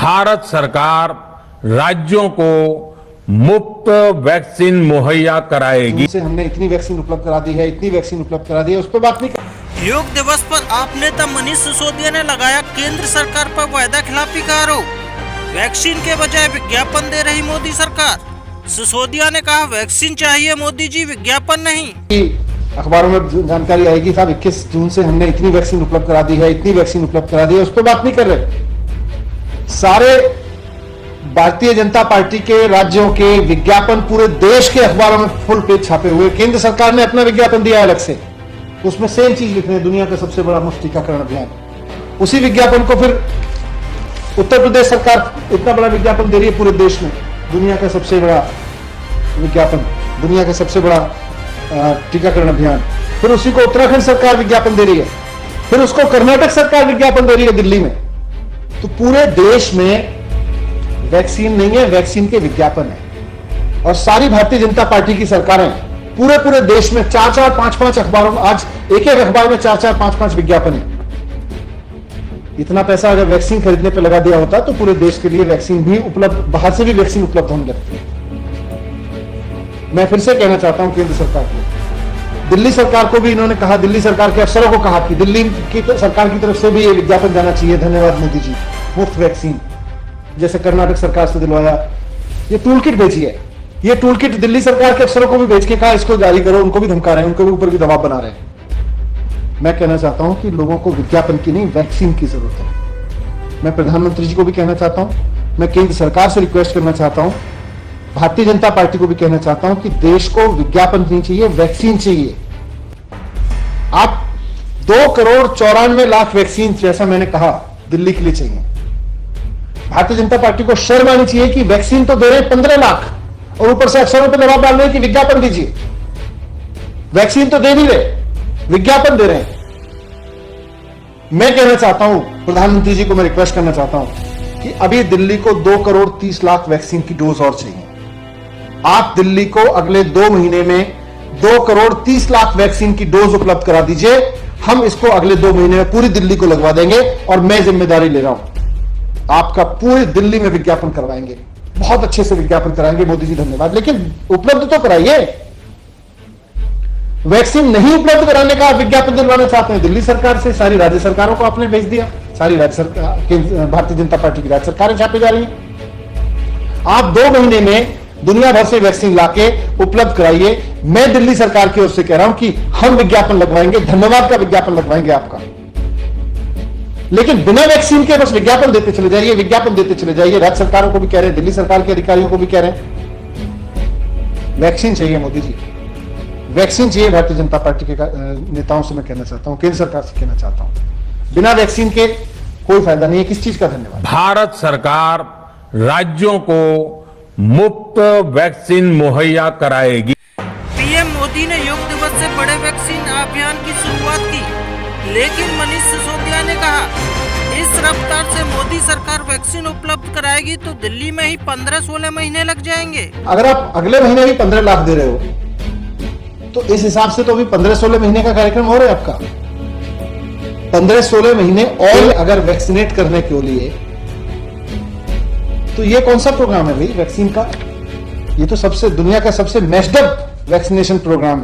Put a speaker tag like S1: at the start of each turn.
S1: भारत सरकार राज्यों को मुफ्त वैक्सीन मुहैया कराएगी।
S2: से हमने इतनी वैक्सीन उपलब्ध करा दी है, इतनी वैक्सीन उपलब्ध करा दी है, उस पर बात नहीं कर।
S3: योग दिवस पर आप नेता मनीष सिसोदिया ने लगाया केंद्र सरकार पर वायदा खिलाफी का आरोप। वैक्सीन के बजाय विज्ञापन दे रही मोदी सरकार। सिसोदिया ने कहा वैक्सीन चाहिए मोदी जी, विज्ञापन नहीं।
S2: अखबारों में जानकारी आएगी साहब 21 जून से हमने इतनी वैक्सीन उपलब्ध करा दी है, इतनी वैक्सीन उपलब्ध करा दी है, उस पर बात नहीं कर रहे। सारे भारतीय जनता पार्टी के राज्यों के विज्ञापन पूरे देश के अखबारों में फुल पेज छापे हुए। केंद्र सरकार ने अपना विज्ञापन दिया अलग से, उसमें सेम चीज लिख रहे हैं, दुनिया का सबसे बड़ा मुफ्त टीकाकरण अभियान। उसी विज्ञापन को फिर उत्तर प्रदेश सरकार इतना बड़ा विज्ञापन दे रही है पूरे देश में, दुनिया का सबसे बड़ा विज्ञापन, दुनिया का सबसे बड़ा टीकाकरण अभियान। फिर उसी को उत्तराखंड सरकार विज्ञापन दे रही है, फिर उसको कर्नाटक सरकार विज्ञापन दे रही है दिल्ली में। तो पूरे देश में वैक्सीन नहीं है, वैक्सीन के विज्ञापन है। और सारी भारतीय जनता पार्टी की सरकारें पूरे देश में 4-4, 5-5 अखबारों में, आज एक अखबार में 4-4, 5-5 विज्ञापन है। इतना पैसा अगर वैक्सीन खरीदने पे लगा दिया होता तो पूरे देश के लिए वैक्सीन भी उपलब्ध, बाहर से भी वैक्सीन उपलब्ध होने लगती है। मैं फिर से कहना चाहता हूं केंद्र सरकार को, दिल्ली सरकार को भी इन्होंने कहा, दिल्ली सरकार के अफसरों को कहा कि दिल्ली की सरकार की तरफ से भी ये विज्ञापन जाना चाहिए, धन्यवाद मोदी जी, मुफ्त वैक्सीन जैसे कर्नाटक सरकार से दिलवाया। ये टूल किट भेजी है, ये टूल किट दिल्ली सरकार के अफसरों को भी भेज के कहा इसको जारी करो, उनको भी धमका रहे हैं, उनके ऊपर भी दबाव बना रहे हैं। मैं कहना चाहता हूं कि लोगों को विज्ञापन की नहीं, वैक्सीन की जरूरत है। मैं प्रधानमंत्री जी को भी कहना चाहता हूं, मैं केंद्र सरकार से रिक्वेस्ट करना चाहता हूं, भारतीय जनता पार्टी को भी कहना चाहता हूं कि देश को विज्ञापन नहीं चाहिए, वैक्सीन चाहिए। आप 2,94,00,000 वैक्सीन, जैसा मैंने कहा, दिल्ली के लिए चाहिए। भारतीय जनता पार्टी को शर्म आनी चाहिए कि वैक्सीन तो दे रहे 15 लाख और ऊपर से अफसरों पर दबाव डाल रहे हैं कि विज्ञापन दीजिए। वैक्सीन तो दे नहीं रहे, विज्ञापन दे रहे हैं। मैं कहना चाहता हूं, प्रधानमंत्री जी को मैं रिक्वेस्ट करना चाहता हूं कि अभी दिल्ली को 2,30,00,000 वैक्सीन की डोज और चाहिए। आप दिल्ली को अगले 2 महीने में 2,30,00,000 वैक्सीन की डोज उपलब्ध करा दीजिए। हम इसको अगले 2 महीने में पूरी दिल्ली को लगवा देंगे और मैं जिम्मेदारी ले रहा हूं, आपका पूरी दिल्ली में विज्ञापन करवाएंगे, बहुत अच्छे से विज्ञापन कराएंगे। मोदी जी धन्यवाद, लेकिन उपलब्ध तो कराइए। वैक्सीन नहीं उपलब्ध कराने का आप विज्ञापन दिलवाना चाहते हैं दिल्ली सरकार से, सारी राज्य सरकारों को आपने भेज दिया, सारी राज्य सरकार, भारतीय जनता पार्टी की राज्य सरकारें छापे जा रही हैं। आप 2 महीने में दुनिया भर से वैक्सीन लाके उपलब्ध कराइए। मैं दिल्ली सरकार की ओर से कह रहा हूं कि हम विज्ञापन लगवाएंगे, धन्यवाद का विज्ञापन लगवाएंगे आपका, लेकिन बिना वैक्सीन के बस विज्ञापन देते चले जाइए, विज्ञापन देते चले जाइए। राज्य सरकारों को भी कह रहे हैं, दिल्ली सरकार के अधिकारियों को भी कह रहे हैं, वैक्सीन चाहिए मोदी जी, वैक्सीन चाहिए। भारतीय जनता पार्टी के नेताओं से मैं कहना चाहता हूं, केंद्र सरकार से कहना चाहता हूं, बिना वैक्सीन के कोई फायदा नहीं है। किस चीज का धन्यवाद?
S1: भारत सरकार राज्यों को मुफ्त वैक्सीन मुहैया कराएगी।
S3: पीएम मोदी ने योग दिवस से बड़े वैक्सीन अभियान की शुरुआत की, लेकिन मनीष सिसोदिया ने कहा इस रफ्तार से मोदी सरकार वैक्सीन उपलब्ध कराएगी तो दिल्ली में ही 15-16 महीने लग जाएंगे।
S2: अगर आप अगले महीने भी 15 लाख दे रहे हो तो इस हिसाब से तो अभी 15-16 महीने का कार्यक्रम हो रहा है आपका। 15-16 महीने और अगर वैक्सीनेट करने के लिए, तो ये कौन सा प्रोग्राम है भाई वैक्सीन का? ये तो सबसे दुनिया का सबसे मेस्ड अप वैक्सीनेशन प्रोग्राम है।